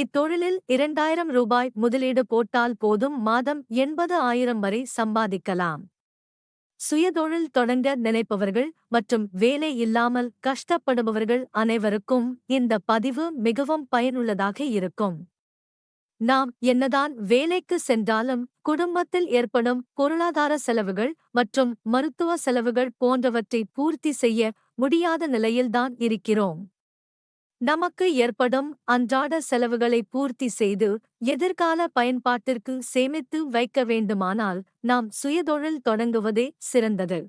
இத்தொழிலில் 2000 ரூபாய் முதலீடு போட்டால் போதும் மாதம் 80,000 வரை சம்பாதிக்கலாம். சுயதொழில் தொடங்க நினைப்பவர்கள் மற்றும் வேலை இல்லாமல் கஷ்டப்படுபவர்கள் அனைவருக்கும் இந்த பதிவு மிகவும் பயனுள்ளதாக இருக்கும். நாம் என்னதான் வேலைக்கு சென்றாலும் குடும்பத்தில் ஏற்படும் பொருளாதார செலவுகள் மற்றும் மருத்துவ செலவுகள் போன்றவற்றை பூர்த்தி செய்ய முடியாத நிலையில்தான் இருக்கிறோம். நமக்கு ஏற்படும் அன்றாட செலவுகளை பூர்த்தி செய்து எதிர்கால பயன்பாட்டிற்கு சேமித்து வைக்க வேண்டுமானால் நாம் சுயதொழில் தொடங்குவதே சிறந்தது.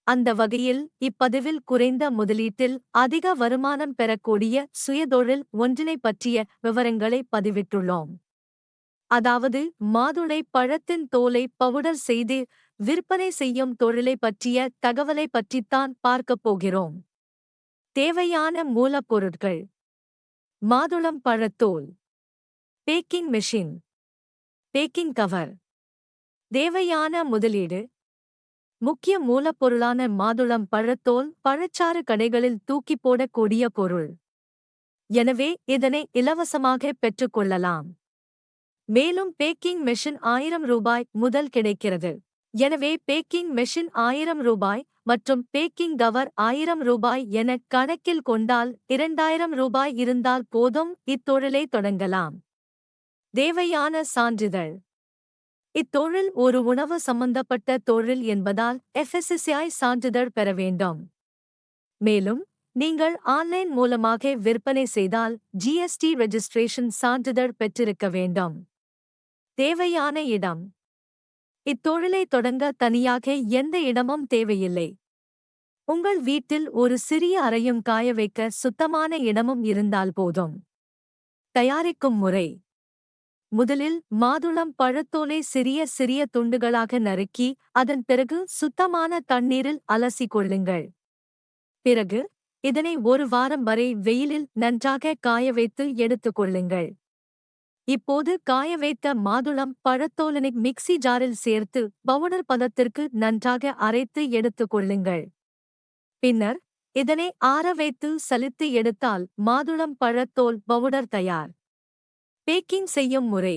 அந்த வகையில் இப்பதிவில் குறைந்த முதலீட்டில் அதிக வருமானம் பெறக்கூடிய சுயதொழில் ஒன்றினை பற்றிய விவரங்களை பதிவிட்டுள்ளோம். அதாவது மாதுளை பழத்தின் தோலை பவுடர் செய்து விற்பனை செய்யும் தொழிலை பற்றிய தகவலை பற்றித்தான் பார்க்கப் போகிறோம். தேவையான மூலப்பொருட்கள்: மாதுளம் பழத்தோல், பேக்கிங் மெஷின், பேக்கிங் கவர். தேவையான முதலீடு: முக்கிய மூலப்பொருளான மாதுளம் பழத்தோல் பழச்சாறு கடைகளில் தூக்கி போடக்கூடிய பொருள். எனவே இதனை இலவசமாக பெற்றுக்கொள்ளலாம். மேலும் பேக்கிங் மெஷின் 1000 ரூபாய் முதல் கிடைக்கிறது. எனவே பேக்கிங் மெஷின் 1000 ரூபாய் மற்றும் பேக்கிங் கவர் 1000 ரூபாய் என கணக்கில் கொண்டால் 2000 ரூபாய் இருந்தால் போதும் இத்தொழிலை தொடங்கலாம். தேவையான சான்றிதழ்: இத்தொழில் ஒரு உணவு சம்பந்தப்பட்ட தொழில் என்பதால் FSSAI சான்றிதழ் பெற வேண்டும். மேலும் நீங்கள் ஆன்லைன் மூலமாக விற்பனை செய்தால் GST ரெஜிஸ்ட்ரேஷன் சான்றிதழ் பெற்றிருக்க வேண்டும். தேவையான இடம்: இத்தொழிலை தொடங்க தனியாக எந்த இடமும் தேவையில்லை. உங்கள் வீட்டில் ஒரு சிறிய அறையும் காய வைக்க சுத்தமான இடமும் இருந்தால் போதும். தயாரிக்கும் முறை: முதலில் மாதுளம் பழத்தோலை சிறிய சிறிய துண்டுகளாக நறுக்கி அதன் பிறகு சுத்தமான தண்ணீரில் அலசிக் கொள்ளுங்கள். பிறகு இதனை ஒரு வாரம் வரை வெயிலில் நன்றாக காய வைத்து எடுத்துக் கொள்ளுங்கள். இப்போது காய வைத்த மாதுளம் பழத்தோலினை மிக்ஸி ஜாரில் சேர்த்து பவுடர் பதத்திற்கு நன்றாக அரைத்து எடுத்துக் கொள்ளுங்கள். பின்னர் இதனை ஆற வைத்து சலித்து எடுத்தால் மாதுளம் பழத்தோல் பவுடர் தயார். பேக்கிங் செய்யும் முறை: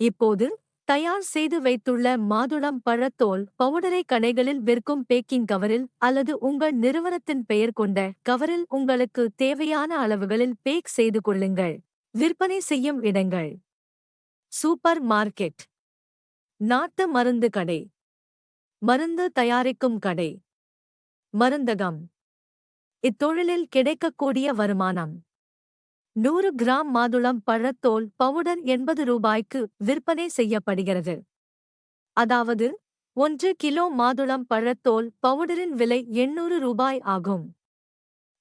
இப்போது தயார் செய்து வைத்துள்ள மாதுளம் பழத்தோல் பவுடரை கடைகளில் விற்கும் பேக்கிங் கவரில் அல்லது உங்கள் நிறுவனத்தின் பெயர் கொண்ட கவரில் உங்களுக்கு தேவையான அளவுகளில் பேக் செய்து கொள்ளுங்கள். விற்பனை செய்யும் இடங்கள்: சூப்பர் மார்க்கெட், நாட்டு மருந்து கடை, மருந்து தயாரிக்கும் கடை, மருந்தகம். இத்தொழிலில் கிடைக்கக்கூடிய வருமானம்: 100 கிராம் மாதுளம் பழத்தோல் பவுடர் 80 ரூபாய்க்கு விற்பனை செய்யப்படுகிறது. அதாவது 1 கிலோ மாதுளம் பழத்தோல் பவுடரின் விலை 800 ரூபாய் ஆகும்.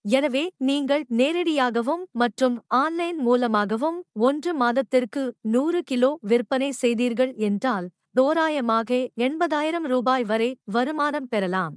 எனவே நீங்கள் நேரடியாகவும் மற்றும் ஆன்லைன் மூலமாகவும் 1 மாதத்திற்கு 100 கிலோ விற்பனை செய்தீர்கள் என்றால் தோராயமாக 80,000 ரூபாய் வரை வருமானம் பெறலாம்.